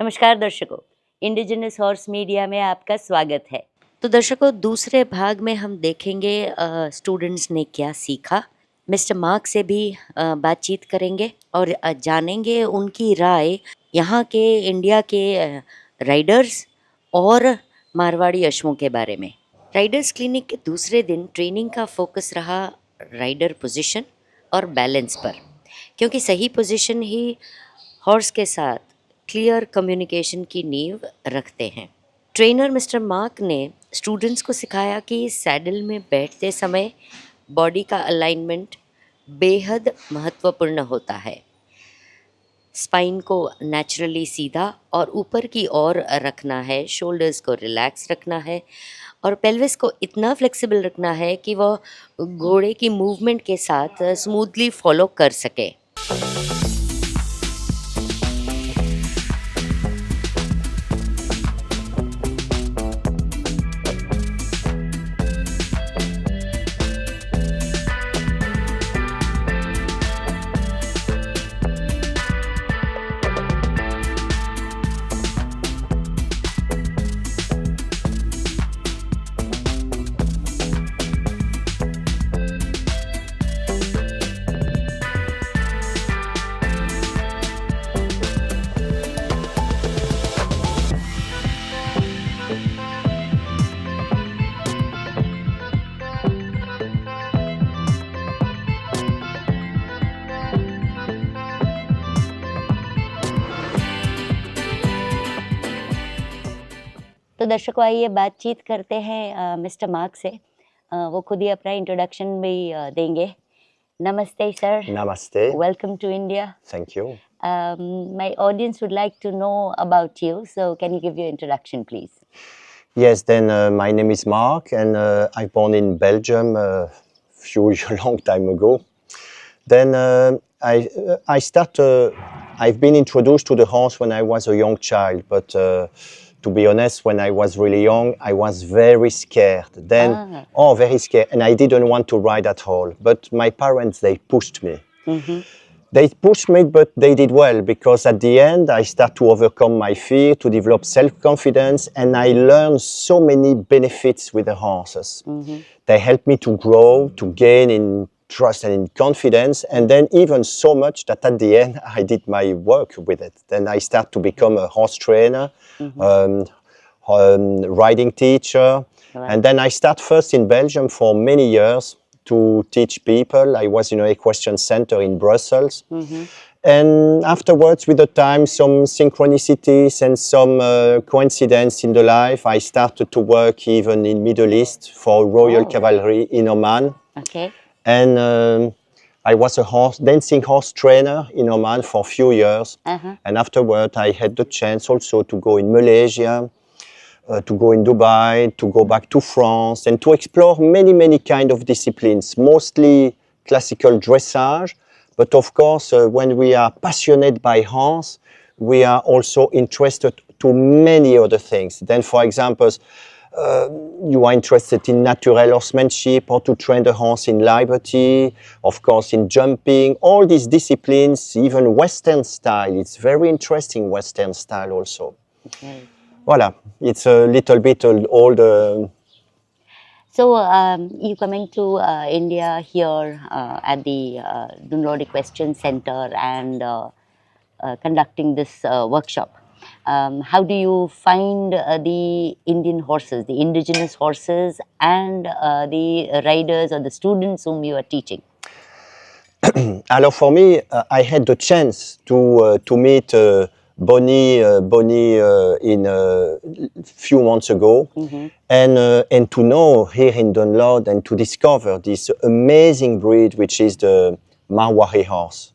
नमस्कार दर्शकों, indigenous horse media में आपका स्वागत है। तो दर्शकों, दूसरे भाग में हम देखेंगे स्टूडेंट्स ने क्या सीखा। मिस्टर मार्क से भी बातचीत करेंगे और जानेंगे उनकी राय यहाँ के इंडिया के राइडर्स और मारवाड़ी अश्वों के बारे में। राइडर्स क्लिनिक के दूसरे दिन ट्रेनिंग का फोकस रहा राइडर पोजीशन और बैलेंस पर, क्योंकि सही पोजीशन ही हॉर्स के साथ क्लियर कम्युनिकेशन की नींव रखते हैं। ट्रेनर मिस्टर मार्क ने स्टूडेंट्स को सिखाया कि सैडल में बैठते समय बॉडी का अलाइनमेंट बेहद महत्वपूर्ण होता है। स्पाइन को नेचुरली सीधा और ऊपर की ओर रखना है, शोल्डर्स को रिलैक्स रखना है और पेल्विस को इतना फ्लेक्सिबल रखना है कि वह घोड़े की मूवमेंट के साथ स्मूथली फॉलो कर सके। तो दर्शकों, आइए बातचीत करते हैं मिस्टर मार्क से। वो खुद ही अपना इंट्रोडक्शन भी देंगे। नमस्ते sir. Namaste. Welcome to India. Thank you. My audience would like to know about you, so can you give your introduction please? Yes, then my name is Mark, and I born in Belgium a few long time ago. Then I start. I've been introduced to the horse when I was a young child, but to be honest, when I was really young, I was very scared. Then, very scared, and I didn't want to ride at all. But my parents, they pushed me. They pushed me, but they did well, because at the end, I start to overcome my fear, to develop self-confidence, and I learned so many benefits with the horses. They helped me to grow, to gain in trust and in confidence, and then even so much that at the end, I did my work with it. Then I start to become a horse trainer, riding teacher, and then I start first in Belgium for many years to teach people. I was in an equestrian center in Brussels. And afterwards, with the time, some synchronicities and some coincidence in the life, I started to work even in Middle East for Royal Cavalry in Oman. Okay. And I was a dancing horse trainer in Oman for a few years. And afterward, I had the chance also to go in Malaysia, to go in Dubai, to go back to France, and to explore many, many kind of disciplines, mostly classical dressage. But of course, when we are passionate by horse, we are also interested to many other things. Then, for example, you are interested in natural horsemanship, or to train the horse in liberty, of course in jumping, all these disciplines, even Western style. It's very interesting, Western style also. Okay. Voilà, it's a little bit all the... So you coming to India here at the Dunlod Equestrian Center and conducting this workshop. How do you find the Indian horses, the indigenous horses, and the riders or the students whom you are teaching? Alors for me, I had the chance to meet Bonnie in a few months ago, and to know here in Dunlod and to discover this amazing breed, which is the Marwari horse.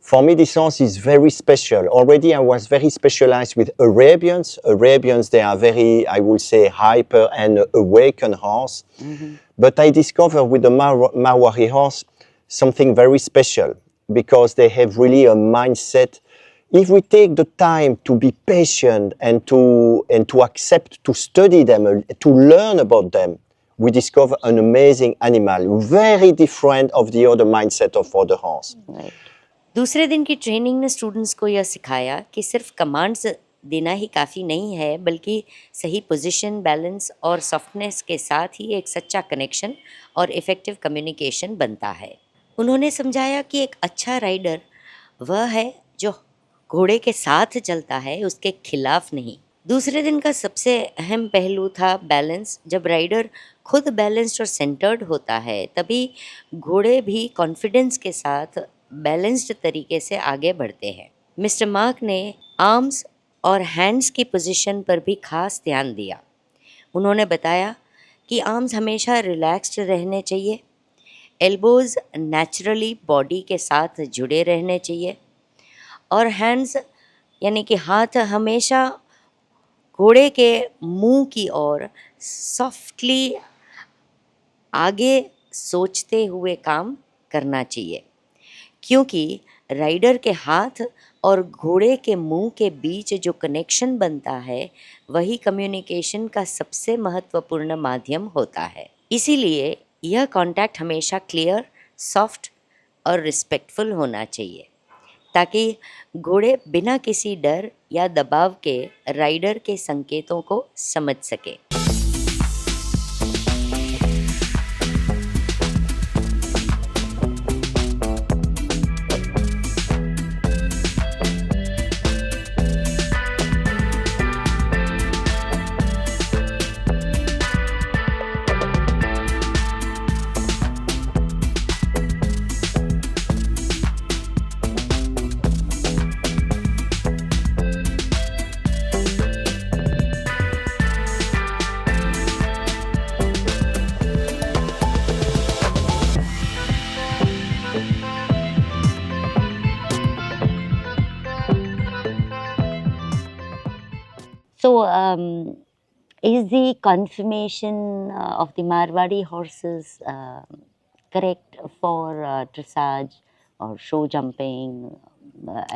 For me, this horse is very special. Already I was very specialized with Arabians. Arabians, they are very, I would say, hyper and awakened horse. But I discovered with the Marwari horse something very special, because they have really a mindset. If we take the time to be patient and to accept, to study them, to learn about them, we discover an amazing animal, very different of the other mindset of other horse. Right. दूसरे दिन की training ने students को यह सिखाया कि सिर्फ commands देना ही काफ़ी नहीं है, बल्कि सही पोजीशन, बैलेंस और सॉफ्टनेस के साथ ही एक सच्चा कनेक्शन और इफ़ेक्टिव कम्युनिकेशन बनता है। उन्होंने समझाया कि एक अच्छा राइडर वह है जो घोड़े के साथ चलता है, उसके खिलाफ नहीं। दूसरे दिन का सबसे अहम पहलू था बैलेंस। जब राइडर खुद बैलेंस्ड और सेंटर्ड होता है, तभी घोड़े भी कॉन्फिडेंस के साथ बैलेंस्ड तरीके से आगे बढ़ते हैं। मिस्टर मार्क ने आर्म्स और हैंड्स की पोजीशन पर भी खास ध्यान दिया। उन्होंने बताया कि आर्म्स हमेशा रिलैक्स्ड रहने चाहिए, एल्बोज़ नेचुरली बॉडी के साथ जुड़े रहने चाहिए और हैंड्स यानी कि हाथ हमेशा घोड़े के मुंह की ओर सॉफ्टली आगे सोचते हुए काम करना चाहिए, क्योंकि राइडर के हाथ और घोड़े के मुंह के बीच जो कनेक्शन बनता है, वही कम्युनिकेशन का सबसे महत्वपूर्ण माध्यम होता है। इसीलिए यह कांटेक्ट हमेशा क्लियर, सॉफ्ट और रिस्पेक्टफुल होना चाहिए, ताकि घोड़े बिना किसी डर या दबाव के राइडर के संकेतों को समझ सके। So, is the confirmation of the Marwadi horses correct for dressage or show jumping?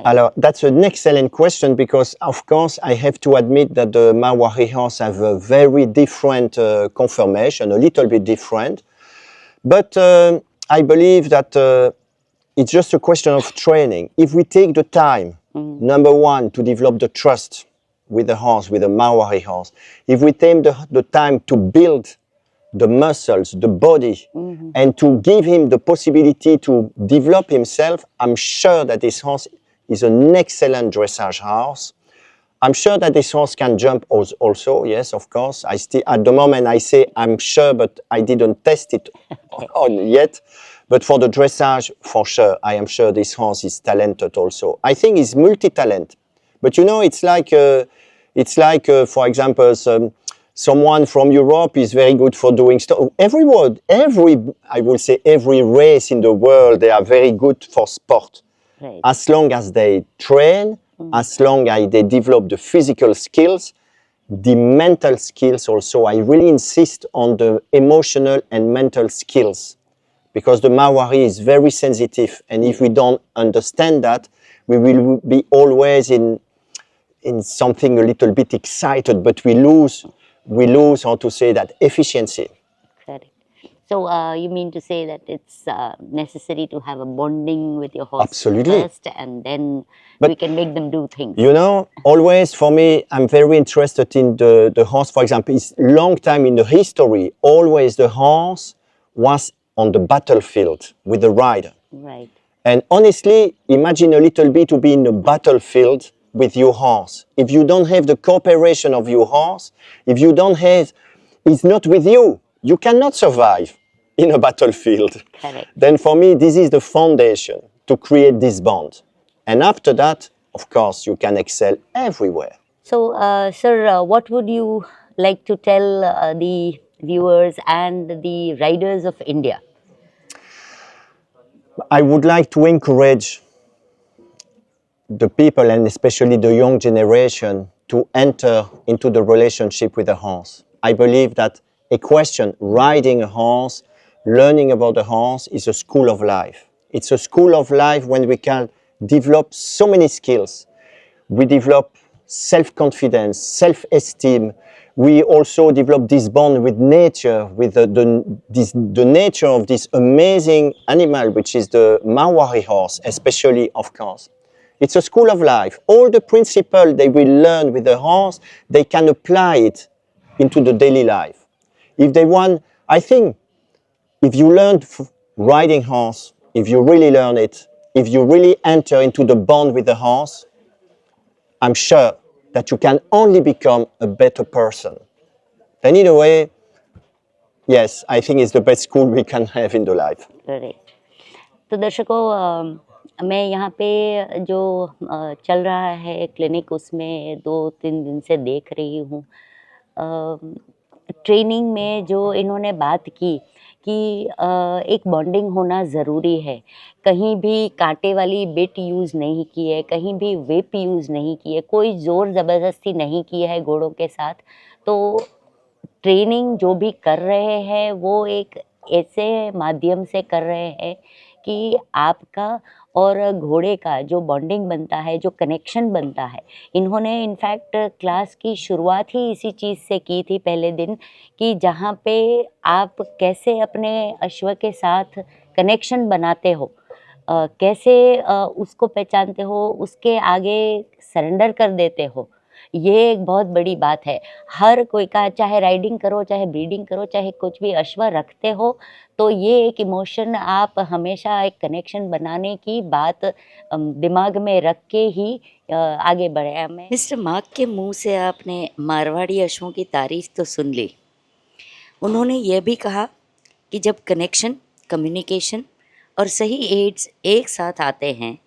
Alors, that's an excellent question because, of course, I have to admit that the Marwari horse have a very different conformation, a little bit different. But I believe that it's just a question of training. If we take the time, number one, to develop the trust with the horse, with the Marwari horse, if we take the time to build the muscles, the body, and to give him the possibility to develop himself, I'm sure that this horse is an excellent dressage horse. I'm sure that this horse can jump also, yes, of course. At the moment I say I'm sure, but I didn't test it on yet. But for the dressage, for sure, I am sure this horse is talented also. I think he's multi-talent. But you know, it's like, for example, someone from Europe is very good for doing stuff. Every race in the world, they are very good for sport. Right. As long as they train, as long as they develop the physical skills, the mental skills also. I really insist on the emotional and mental skills because the Marwari is very sensitive. And if we don't understand that, we will be always in something a little bit excited, but we lose, how to say that, efficiency. Correct. So you mean to say that it's necessary to have a bonding with your horse Absolutely. first, and then But we can make them do things. You know, always for me, I'm very interested in the horse. For example, it's long time in the history, always the horse was on the battlefield with the rider. Right. And honestly, imagine a little bit to be in the battlefield with your horse. If you don't have the cooperation of your horse, if you don't have, it's not with you, you cannot survive in a battlefield. Correct. Then for me, this is the foundation to create this bond. And after that, of course, you can excel everywhere. So, sir, what would you like to tell the viewers and the riders of India? I would like to encourage the people, and especially the young generation, to enter into the relationship with the horse. I believe that riding a horse, learning about the horse is a school of life. It's a school of life when we can develop so many skills. We develop self-confidence, self-esteem. We also develop this bond with nature, with the nature of this amazing animal, which is the Marwari horse, especially, of course. It's a school of life. All the principles they will learn with the horse, they can apply it into the daily life. If they want, I think, if you learn riding horse, if you really learn it, if you really enter into the bond with the horse, I'm sure that you can only become a better person. And in a way, yes, I think it's the best school we can have in the life. Correct. तो दर्शकों, मैं यहाँ पे जो चल रहा है clinic, उसमें 2-3 दिन से देख रही हूँ। ट्रेनिंग में जो इन्होंने बात की कि एक बॉन्डिंग होना ज़रूरी है। कहीं भी कांटे वाली बिट यूज़ नहीं की है, कहीं भी व्हिप यूज़ नहीं की है, कोई ज़ोर ज़बरदस्ती नहीं की है घोड़ों के साथ। तो ट्रेनिंग जो भी कर रहे हैं वो एक ऐसे माध्यम से कर रहे हैं कि आपका और घोड़े का जो बॉन्डिंग बनता है, जो कनेक्शन बनता है। इन्होंने इनफैक्ट क्लास की शुरुआत ही इसी चीज़ से की थी पहले दिन, कि जहाँ पे आप कैसे अपने अश्व के साथ कनेक्शन बनाते हो, कैसे उसको पहचानते हो, उसके आगे सरेंडर कर देते हो। ये एक बहुत बड़ी बात है। हर कोई का, चाहे राइडिंग करो, चाहे ब्रीडिंग करो, चाहे कुछ भी अश्व रखते हो, तो ये एक इमोशन आप हमेशा एक कनेक्शन बनाने की बात दिमाग में रख के ही आगे बढ़े। मैं मिस्टर मार्क के मुंह से आपने मारवाड़ी अश्वों की तारीफ तो सुन ली। उन्होंने ये भी कहा कि जब कनेक्शन, कम्युनिकेशन और सही एड्स एक साथ आते हैं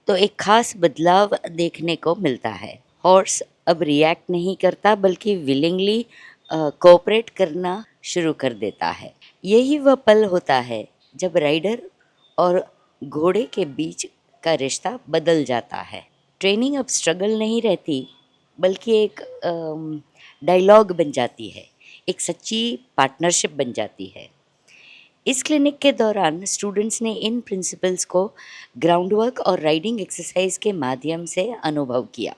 तो एक ख़ास बदलाव देखने को मिलता है। हॉर्स अब रिएक्ट नहीं करता, बल्कि विलिंगली कोऑपरेट करना शुरू कर देता है। यही वह पल होता है जब राइडर और घोड़े के बीच का रिश्ता बदल जाता है। ट्रेनिंग अब स्ट्रगल नहीं रहती, बल्कि एक डायलॉग बन जाती है, एक सच्ची पार्टनरशिप बन जाती है। इस क्लिनिक के दौरान स्टूडेंट्स ने इन प्रिंसिपल्स को ग्राउंड वर्क और राइडिंग एक्सरसाइज के माध्यम से अनुभव किया,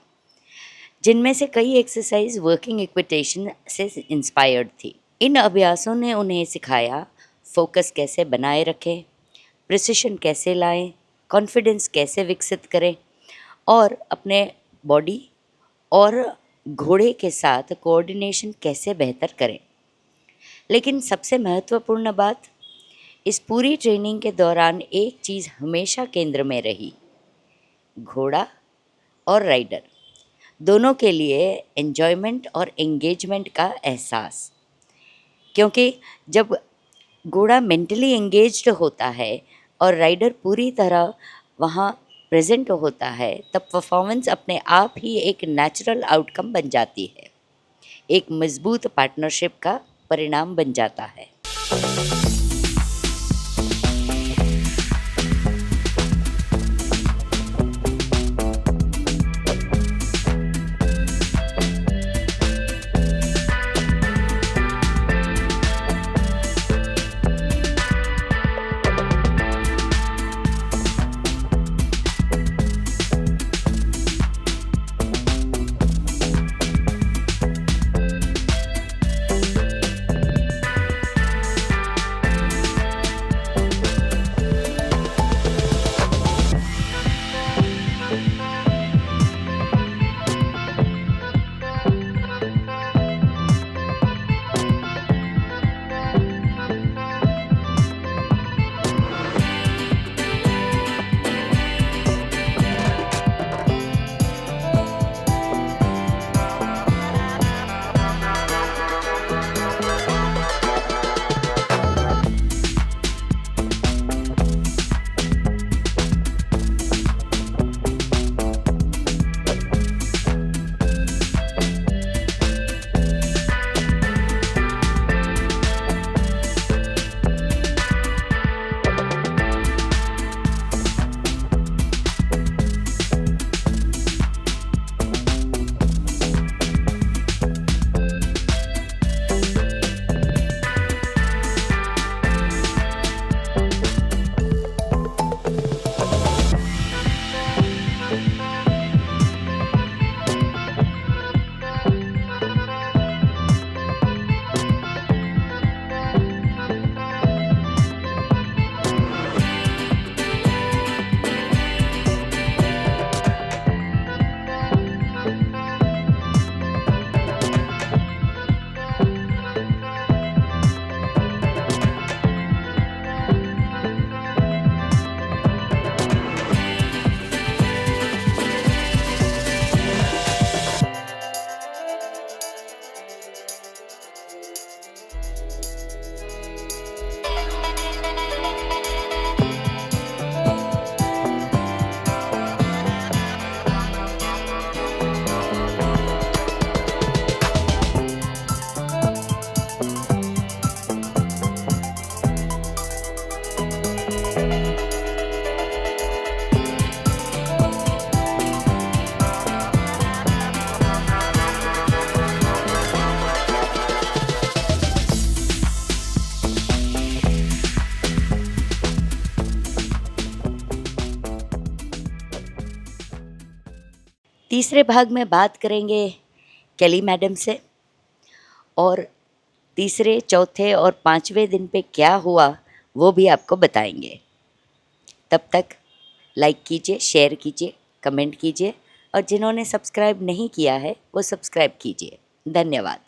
जिनमें से कई एक्सरसाइज वर्किंग इक्विटेशन से इंस्पायर्ड थी। इन अभ्यासों ने उन्हें सिखाया फोकस कैसे बनाए रखें, प्रिसिशन कैसे लाएं, कॉन्फिडेंस कैसे विकसित करें और अपने बॉडी और घोड़े के साथ कोऑर्डिनेशन कैसे बेहतर करें। लेकिन सबसे महत्वपूर्ण बात, इस पूरी ट्रेनिंग के दौरान एक चीज़ हमेशा केंद्र में रही, घोड़ा और राइडर दोनों के लिए एन्जॉयमेंट और एंगेजमेंट का एहसास। क्योंकि जब घोड़ा मेंटली एंगेज्ड होता है और राइडर पूरी तरह वहाँ प्रेजेंट होता है, तब परफॉर्मेंस अपने आप ही एक नेचुरल आउटकम बन जाती है, एक मजबूत पार्टनरशिप का परिणाम बन जाता है। तीसरे भाग में बात करेंगे केली मैडम से, और तीसरे, चौथे और पांचवें दिन पे क्या हुआ वो भी आपको बताएंगे। तब तक लाइक कीजिए, शेयर कीजिए, कमेंट कीजिए, और जिन्होंने सब्सक्राइब नहीं किया है वो सब्सक्राइब कीजिए। धन्यवाद।